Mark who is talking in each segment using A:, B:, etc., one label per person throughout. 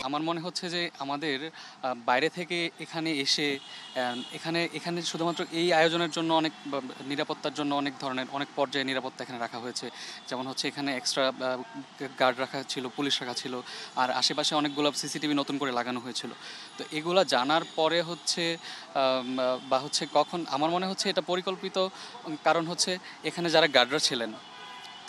A: আমার মনে হচ্ছে যে আমাদের বাইরে থেকে এখানে এসে এখানে এখানে শুধুমাত্র এই আয়োজনের জন্য অনেক নিরাপত্তার জন্য অনেক ধরনের অনেক পর্যায়ে নিরাপত্তা এখানে রাখা হয়েছে। যেমন হচ্ছে এখানে এক্সট্রা গার্ড রাখা ছিল, পুলিশ রাখা ছিল, আর আশেপাশে অনেকগুলো সিসিটিভি নতুন করে লাগানো হয়েছিল। তো এগুলা জানার পরে হচ্ছে বা হচ্ছে কখন আমার মনে হচ্ছে এটা পরিকল্পিত। কারণ হচ্ছে এখানে যারা গার্ডরা ছিলেন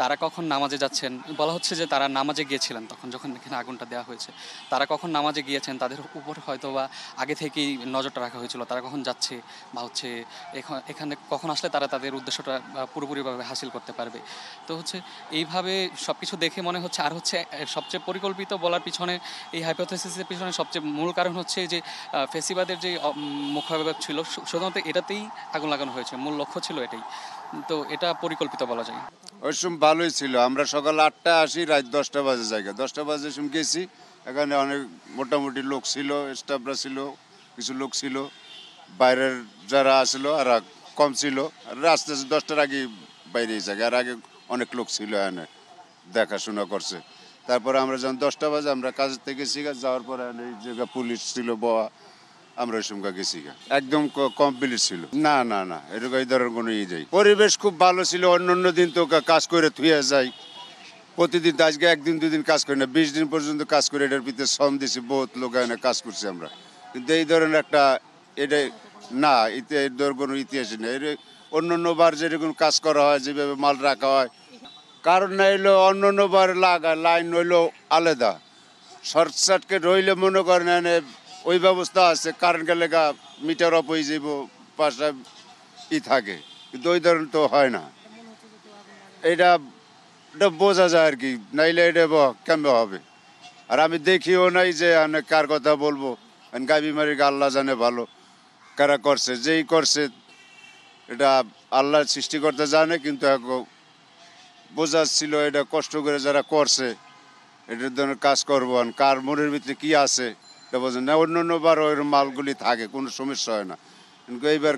A: তারা কখন নামাজে যাচ্ছেন, বলা হচ্ছে যে তারা নামাজে গিয়েছিলেন তখন যখন এখানে আগুনটা দেওয়া হয়েছে। তারা কখন নামাজে গিয়েছেন তাদের উপর হয়তো বা আগে থেকেই নজরটা রাখা হয়েছিল, তারা কখন যাচ্ছে বা হচ্ছে এখানে কখন আসলে তারা তাদের উদ্দেশ্যটা পুরোপুরিভাবে হাসিল করতে পারবে। তো হচ্ছে এইভাবে সব কিছু দেখে মনে হচ্ছে। আর হচ্ছে সবচেয়ে পরিকল্পিত বলার পিছনে, এই হাইপোথেসিসের পিছনে সবচেয়ে মূল কারণ হচ্ছে যে ফেসিবাদের যে মুখাভাব ছিল শুধুমাত্র এটাতেই আগুন লাগানো হয়েছে, মূল লক্ষ্য ছিল এটাই। তো এটা পরিকল্পিত বলা যায়।
B: ওই সময় ভালোই ছিল। আমরা সকাল 8টায় আসি, রাত 10টা বাজে জায়গা 10টা বাজে সময় গেছি। এখানে অনেক মোটামুটি লোক ছিল, স্টাফরা ছিল, কিছু লোক ছিল, বাইরের যারা আসলো আর কম ছিল। আর আস্তে আস্তে 10টার আগে বাইরে জায়গা, আর আগে অনেক লোক ছিল এখানে দেখাশোনা করছে। তারপরে আমরা যখন 10টা বাজে আমরা কাজের থেকে গেছি, যাওয়ার পরে এই জায়গা পুলিশ ছিল বয়া, আমরা ওই সময় গেছি একদম কমপ্লিট ছিল। না না না, এরকম এই ধরনের কোনো ই যাই। পরিবেশ খুব ভালো ছিল। অন্য দিন তো কাজ করে থুয়ে যায়, প্রতিদিন তো আজকে একদিন দুদিন কাজ করি না, 20 দিন পর্যন্ত কাজ করে এটার ভিতরে শ্রম দিছি, বহুত লোক এনে কাজ করছি আমরা। কিন্তু এই ধরনের একটা এটা না, এর ধরনের কোনো ইতিহাস নেই। অন্য বার যেরকম কাজ করা হয়, যেভাবে মাল রাখা হয়, কারণ না হইলো অন্য বার লাইন হইলো আলাদা। শর্ট সার্কিট হইলে মনে করেন এনে ওই ব্যবস্থা আছে, কারেন্ট গেলে মিটার অফ হয়ে যাব, পাশায় থাকে। কিন্তু ওই ধরনের তো হয় না। এটা এটা বোঝা যায় আর কি, নাইলে এটা কেমন হবে। আর আমি দেখিও নাই যে কার কথা বলবো, গাবি মারি আল্লাহ জানে ভালো কারা করছে, যেই করছে এটা আল্লাহ সৃষ্টিকর্তা জানে। কিন্তু বোঝা ছিল এটা কষ্ট করে যারা করছে এটার জন্য কাজ করবো, কার মনের ভিতরে কি আছে এটা বোঝেন না। অন্য বার ওই মালগুলি থাকে, কোনো সমস্যা হয় না। কিন্তু এইবার